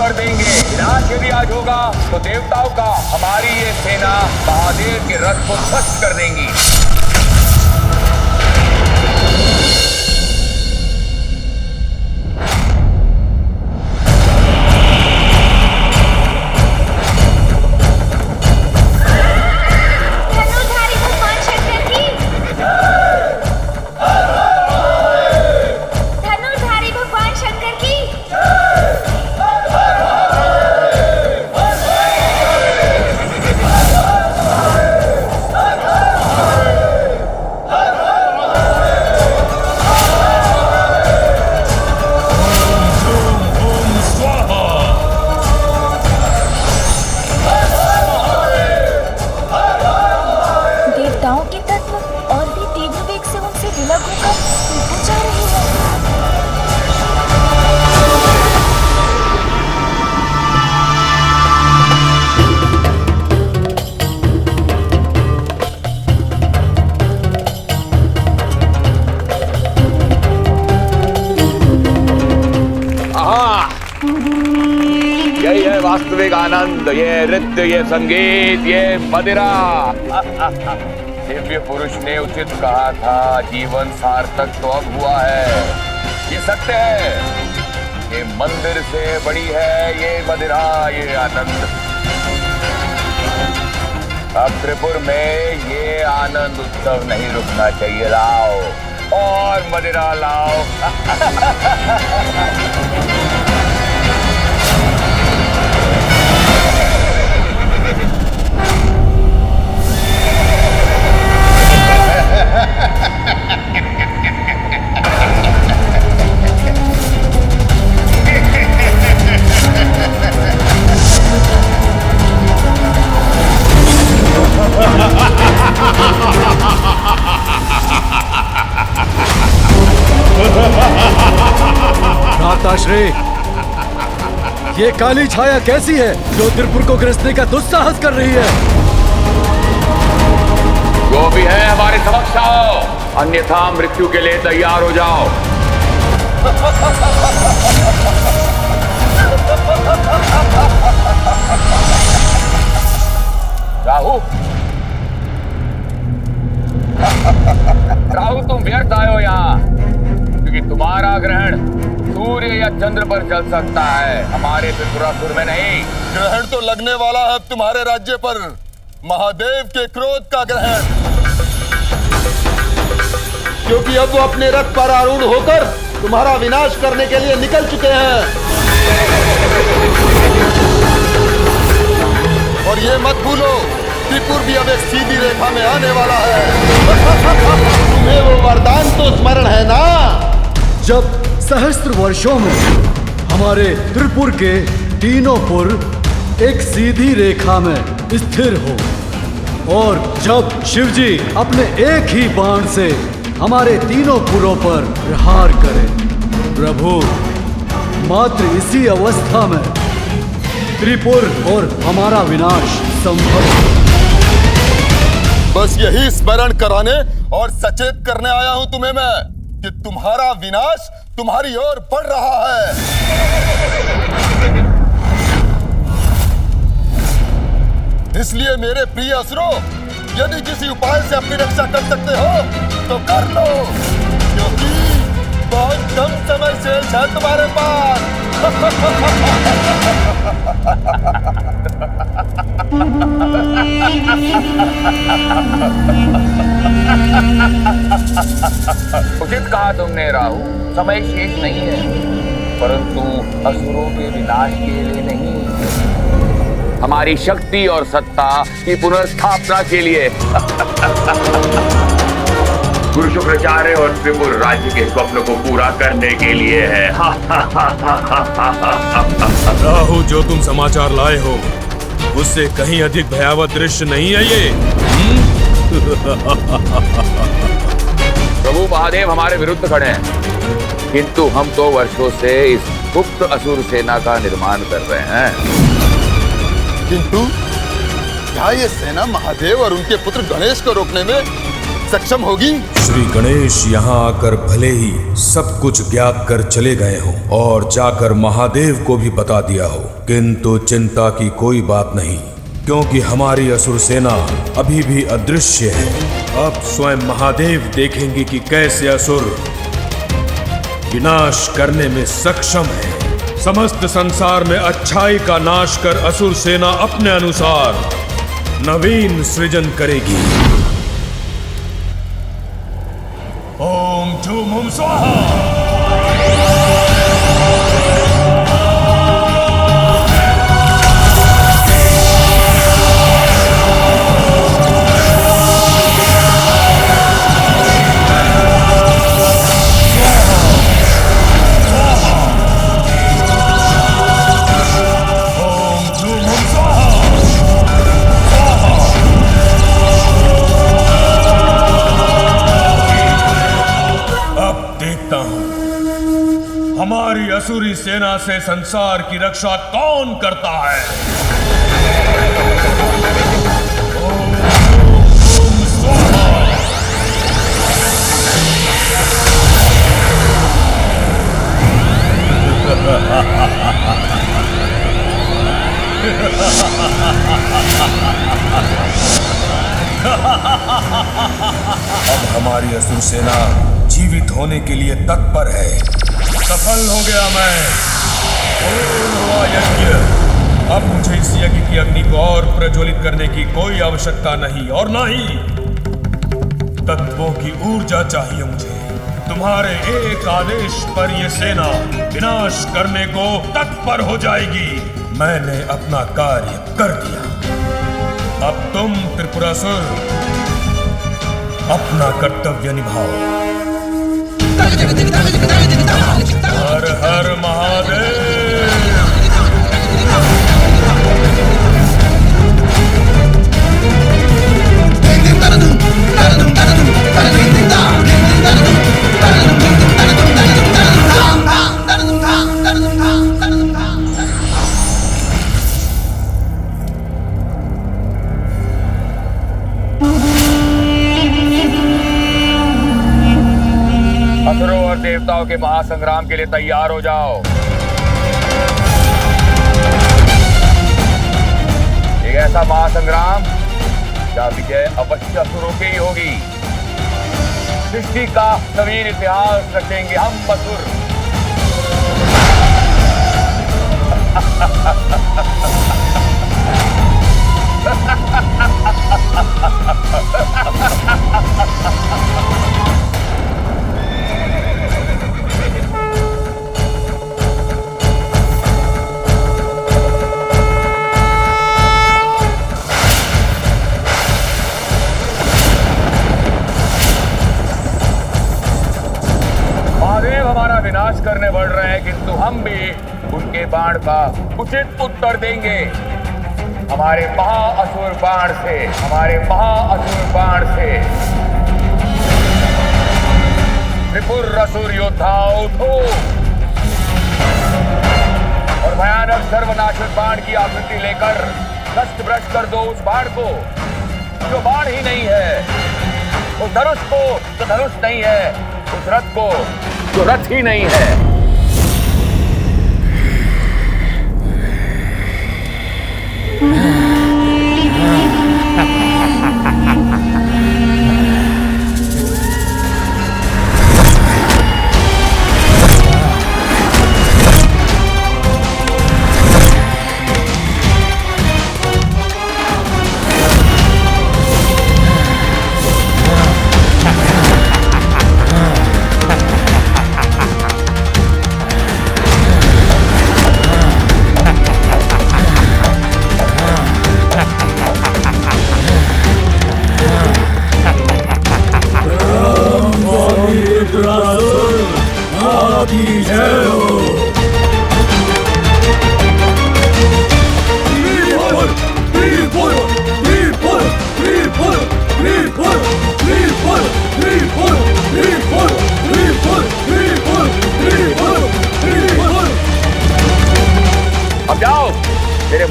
उत्तर देंगे। विनाश यदि आज होगा तो देवताओं का हमारी ये सेना महादेव के रथ को ध्वस्त कर देंगी। यही है वास्तविक आनंद, ये नृत्य, ये संगीत, ये मदिरा। दिव्य पुरुष ने उचित कहा था, जीवन सार्थक तो अब हुआ है। ये सत्य है, ये मंदिर से बड़ी है ये मदिरा, ये आनंद। अब त्रिपुर में ये आनंद उत्सव नहीं रुकना चाहिए। लाओ और मदिरा लाओ। भ्राताश्री, ये काली छाया कैसी है जो त्रिपुर को ग्रसने का दुस्साहस कर रही है? जो भी है हमारे समक्ष आओ, अन्यथा मृत्यु के लिए तैयार हो जाओ। राहु, राहु तुम व्यर्थ आए हो यहाँ, क्योंकि तुम्हारा ग्रहण सूर्य या चंद्र पर चल सकता है, हमारे त्रिपुरासुर में नहीं। ग्रहण तो लगने वाला है अब तुम्हारे राज्य पर, महादेव के क्रोध का ग्रहण, क्योंकि अब वो अपने रथ पर आरूढ़ होकर तुम्हारा विनाश करने के लिए निकल चुके हैं। और ये मत भूलो, त्रिपुर भी अब एक सीधी रेखा में आने वाला है। तुम्हें वो वरदान तो स्मरण है ना, जब सहस्त्र वर्षों में हमारे त्रिपुर के तीनों पुर एक सीधी रेखा में स्थिर हो, और जब शिवजी अपने एक ही बाण से हमारे तीनों पुरों पर प्रहार करें। प्रभु, मात्र इसी अवस्था में त्रिपुर और हमारा विनाश संभव है। बस यही स्मरण कराने और सचेत करने आया हूं तुम्हें मैं कि तुम्हारा विनाश तुम्हारी ओर बढ़ रहा है। इसलिए मेरे प्रिय असुरों, यदि किसी उपाय से अपनी रक्षा कर सकते हो तो कर लो, क्योंकि बहुत कम समय शेष है तुम्हारे पास। उचित कहा तुमने राहु, समय शेष नहीं है, परंतु असुरों के विनाश के लिए नहीं, हमारी शक्ति और सत्ता की पुनर्स्थापना के लिए। गुरु शुक्राचार्य और त्रिपुर राज्य के स्वप्न को पूरा करने के लिए है। राहु, जो तुम समाचार लाए हो उससे कहीं अधिक भयावह दृश्य नहीं है ये। प्रभु महादेव हमारे विरुद्ध खड़े हैं, किंतु हम तो वर्षों से इस गुप्त असुर सेना का निर्माण कर रहे हैं। किंतु क्या ये सेना महादेव और उनके पुत्र गणेश को रोकने में सक्षम होगी? श्री गणेश यहाँ आकर भले ही सब कुछ ज्ञात कर चले गए हो और जाकर महादेव को भी बता दिया हो, किंतु चिंता की कोई बात नहीं, क्योंकि हमारी असुर सेना अभी भी अदृश्य है। अब स्वयं महादेव देखेंगे कि कैसे असुर विनाश करने में सक्षम है। समस्त संसार में अच्छाई का नाश कर असुर सेना अपने अनुसार नवीन सृजन करेगी। ओम झूम हुम स्वाहा। हमारी असुरी सेना से संसार की रक्षा कौन करता है? ओम हुम स्वाहा। अब हमारी असुर सेना जीवित होने के लिए तत्पर है। सफल हो गया मैं। पूर्ण हुआ यज्ञ। अब मुझे इस यज्ञ की अग्नि को और प्रज्वलित करने की कोई आवश्यकता नहीं, और ना ही तत्वों की ऊर्जा चाहिए मुझे। तुम्हारे एक आदेश पर यह सेना विनाश करने को तत्पर हो जाएगी। मैंने अपना कार्य कर दिया। अब तुम त्रिपुरासुर अपना कर्तव्य निभाओ। हर हर महादेव। असुरों और देवताओं के महासंग्राम के लिए तैयार हो जाओ। एक ऐसा महासंग्राम जहाँ विजय अवश्य असुरों की ही होगी। सृष्टि का नवीन इतिहास रचेंगे हम असुर। हमारा विनाश करने बढ़ रहे हैं, किंतु हम भी उनके बाण का उचित उत्तर देंगे। हमारे महाअसुर बाण से, हमारे महाअसुर बाण से। त्रिपुर असुर योद्धा उठो और भयानक सर्वनाशक बाण की आकृति लेकर नष्ट भ्रष्ट कर दो उस बाण को जो बाण ही नहीं है, उस धनुष को जो धनुष नहीं है, उस रथ को जो रथ ही नहीं है।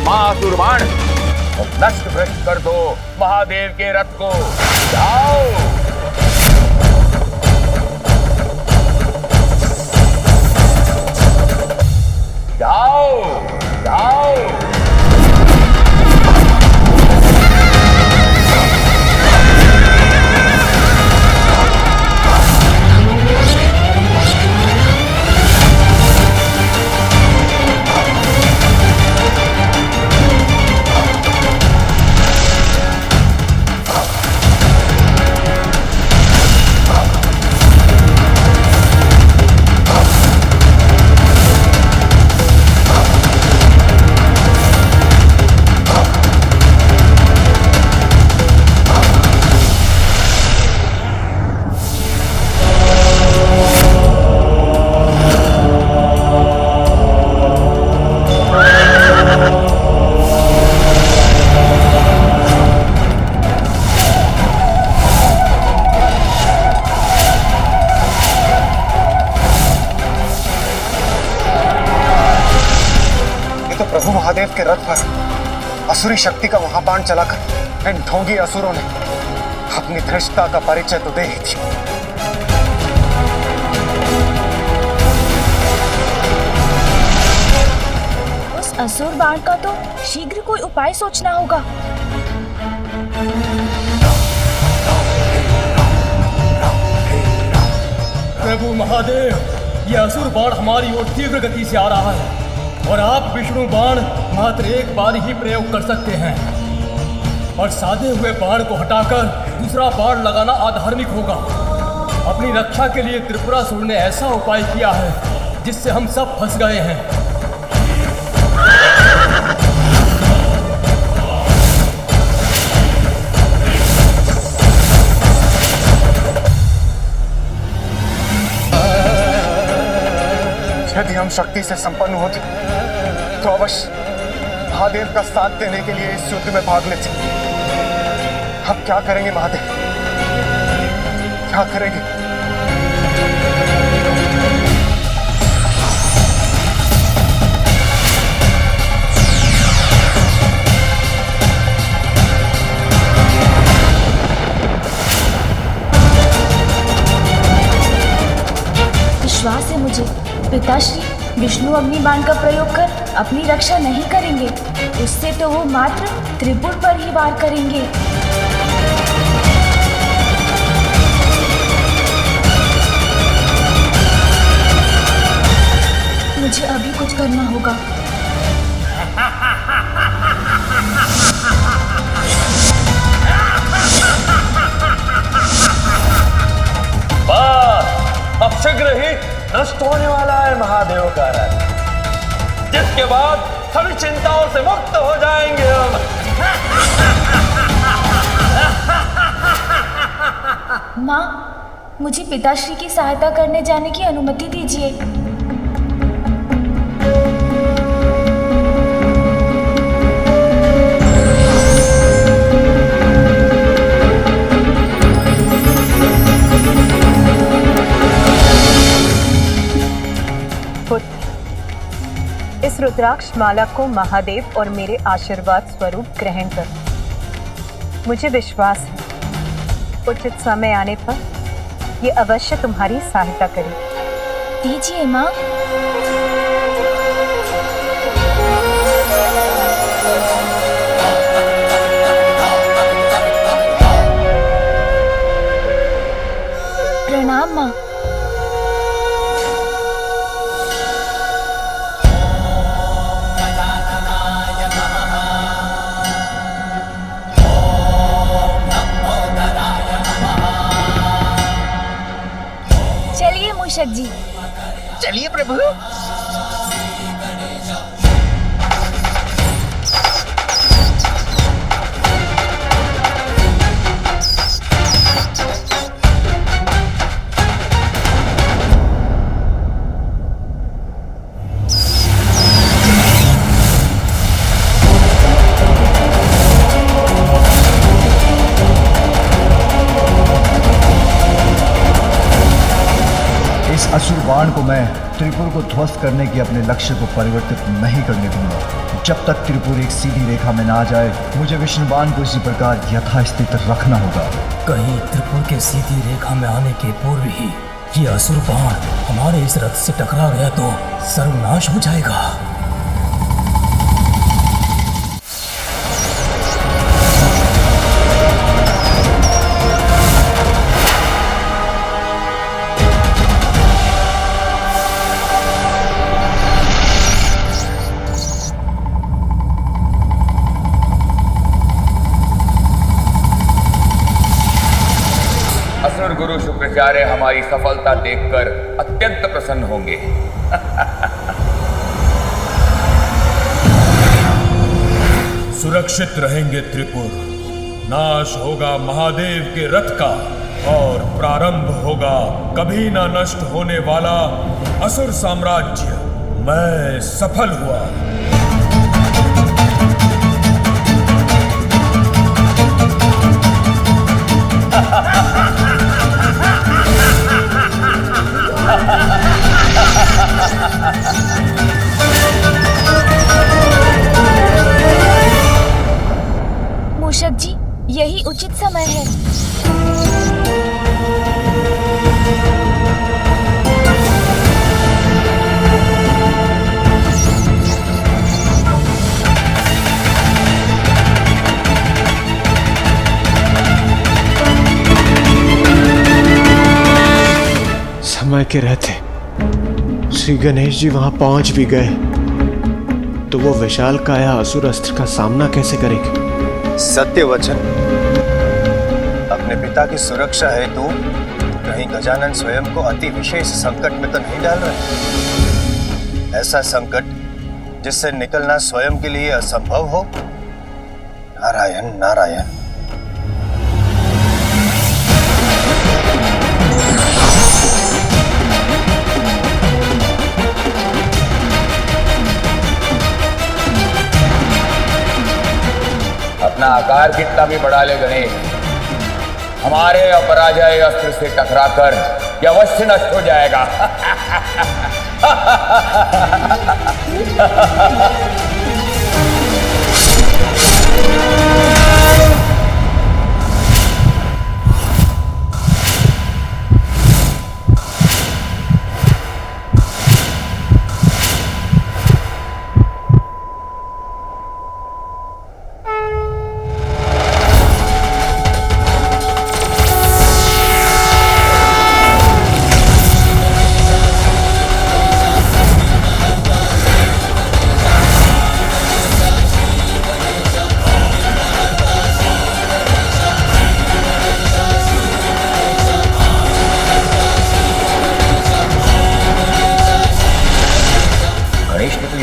महाअसुर बाण नष्ट भ्रष्ट कर दो महादेव के रथ को। जाओ। जाओ जाओ। प्रभु महादेव के रथ पर असुरी शक्ति का महाबाण चलाकर इन ढोंगी असुरों ने अपनी धृष्टता का परिचय तो दे ही थी। उस असुर बाण का तो शीघ्र कोई उपाय सोचना होगा। प्रभु महादेव, ये असुर बाण हमारी ओर तीव्र गति से आ रहा है और आप विष्णु बाण मात्र एक बार ही प्रयोग कर सकते हैं और साधे हुए बाण को हटाकर दूसरा बाण लगाना अधार्मिक होगा। अपनी रक्षा के लिए त्रिपुरासुर ने ऐसा उपाय किया है जिससे हम सब फंस गए हैं। यदि हम शक्ति से संपन्न होते तो अवश्य महादेव का साथ देने के लिए इस युद्ध में भाग लेते। हम क्या करेंगे महादेव, क्या करेंगे? विश्वास है मुझे, पिताश्री विष्णु अग्निबाण का प्रयोग कर अपनी रक्षा नहीं करेंगे। उससे तो वो मात्र त्रिपुर पर ही वार करेंगे। मुझे अभी कुछ करना होगा। अब शीघ्र ही नष्ट होने वाला है महादेव का रथ, जिसके बाद सभी चिंताओं से मुक्त हो जाएंगे हम। माँ, मुझे पिताश्री की सहायता करने जाने की अनुमति दीजिए। इस रुद्राक्ष माला को महादेव और मेरे आशीर्वाद स्वरूप ग्रहण करो। मुझे विश्वास है उचित समय आने पर ये अवश्य तुम्हारी सहायता करेगी। दीजिए माँ। प्रणाम माँ। चलिए मूषक जी। चलिए प्रभु। असुर बाण को मैं त्रिपुर को ध्वस्त करने के अपने लक्ष्य को परिवर्तित नहीं करने दूंगा। जब तक त्रिपुर एक सीधी रेखा में ना आ जाए, मुझे विष्णु बाण को इसी प्रकार यथास्थित रखना होगा। कहीं त्रिपुर के सीधी रेखा में आने के पूर्व ही ये असुर बाण हमारे इस रथ से टकरा गया तो सर्वनाश हो जाएगा। असुर गुरु शुक्राचार्य हमारी सफलता देखकर अत्यंत प्रसन्न होंगे। सुरक्षित रहेंगे त्रिपुर, नाश होगा महादेव के रथ का और प्रारंभ होगा कभी ना नष्ट होने वाला असुर साम्राज्य। मैं सफल हुआ। मूषक जी, यही उचित समय है। समय के रहते श्री गणेश जी वहां पहुंच भी गए तो वो विशाल काया असुर अस्त्र का सामना कैसे करेगी? सत्य वचन। अपने पिता की सुरक्षा हेतु कहीं गजानन स्वयं को अति विशेष संकट में तो नहीं डाल रहे? ऐसा संकट जिससे निकलना स्वयं के लिए असंभव हो? नारायण नारायण। अपना आकार कितना भी बढ़ा ले गणेश, हमारे अपराजय अस्त्र से टकराकर यह अवश्य नष्ट हो जाएगा।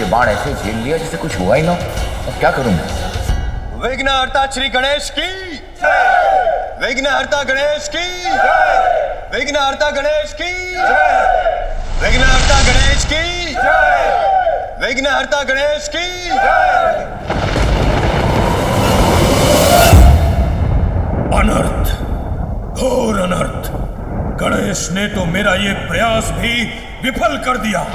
बाण ऐसे झेल लिया जैसे कुछ हुआ ही ना। अब क्या करूं? विघ्नहर्ता श्री गणेश की, विघ्नहर्ता गणेश की, विघ्नहर्ता गणेश की, विघ्नहर्ता गणेश की, विघ्नहर्ता गणेश की। अनर्थ, घोर अनर्थ। गणेश ने तो मेरा ये प्रयास भी विफल कर दिया।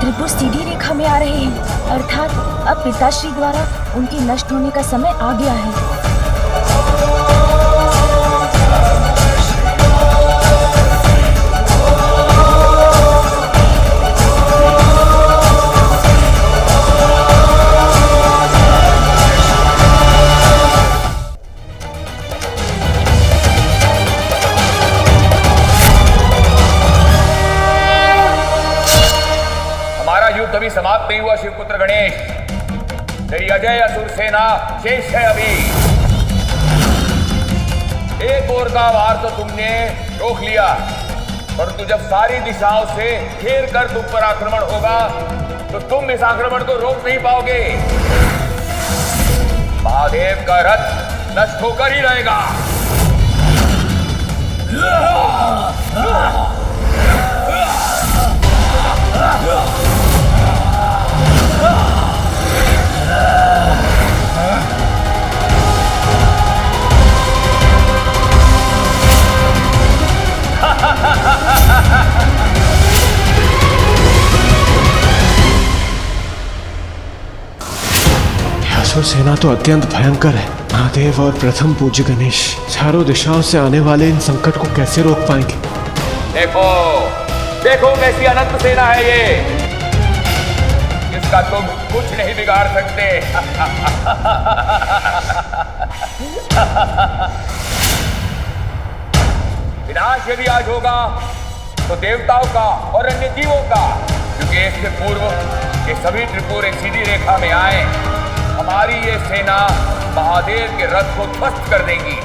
त्रिपुर सीधी रेखा में आ रहे हैं, अर्थात अब पिताश्री द्वारा उनके नष्ट होने का समय आ गया है। अभी समाप्त नहीं हुआ शिवपुत्र गणेश, तेरी अजय असुर सेना शेष है अभी। एक ओर का वार तो तुमने रोक लिया, परंतु जब सारी दिशाओं से घेर कर तुम पर आक्रमण होगा तो तुम इस आक्रमण को रोक नहीं पाओगे। महादेव का रथ नष्ट होकर ही रहेगा। असुर सेना तो अत्यंत भयंकर है। महादेव और प्रथम पूज्य गणेश चारों दिशाओं से आने वाले इन संकट को कैसे रोक पाएंगे? देखो देखो कैसी अनंत सेना है ये, इसका तुम कुछ नहीं बिगाड़ सकते। विनाश यदि आज होगा तो देवताओं का और अन्य जीवों का, क्योंकि इसके पूर्व ये सभी त्रिपुर एक सीधी रेखा में आए हमारी ये सेना महादेव के रथ को ध्वस्त कर देंगी।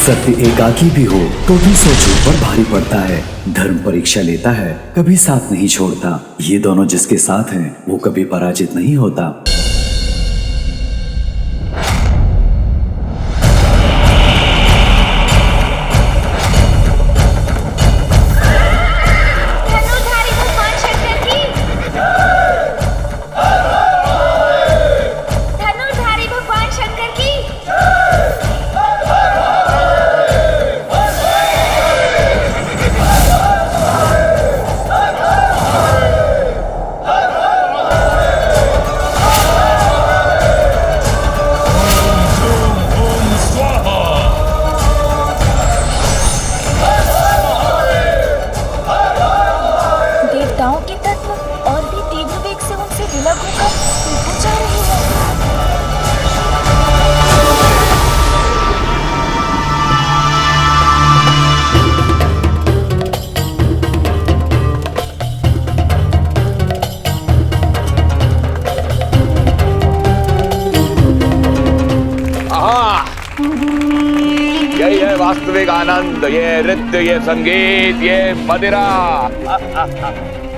सत्य एकाकी भी हो तो भी सोचों पर भारी पड़ता है। धर्म परीक्षा लेता है, कभी साथ नहीं छोड़ता। ये दोनों जिसके साथ हैं वो कभी पराजित नहीं होता। यही है वास्तविक आनंद, ये नृत्य, ये संगीत, ये मदिरा।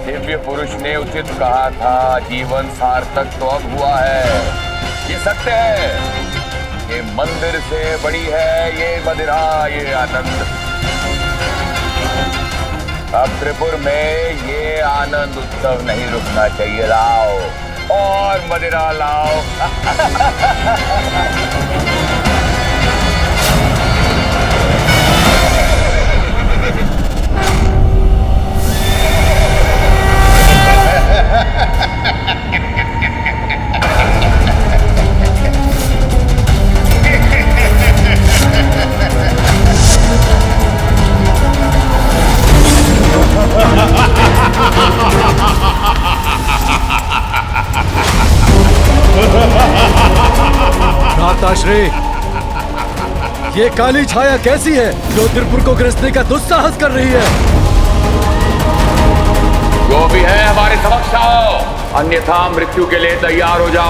दिव्य पुरुष ने उचित कहा था, जीवन सार्थक तो अब हुआ है। ये सत्य है, ये मंदिर से बड़ी है ये मदिरा, ये आनंद। अब त्रिपुर में ये आनंद उत्सव नहीं रुकना चाहिए। लाओ और मदिरा लाओ। भ्राताश्री, ये काली छाया कैसी है जो त्रिपुर को ग्रसने का दुस्साहस कर रही है? जो भी है हमारे समक्ष आओ, अन्यथा मृत्यु के लिए तैयार हो जाओ।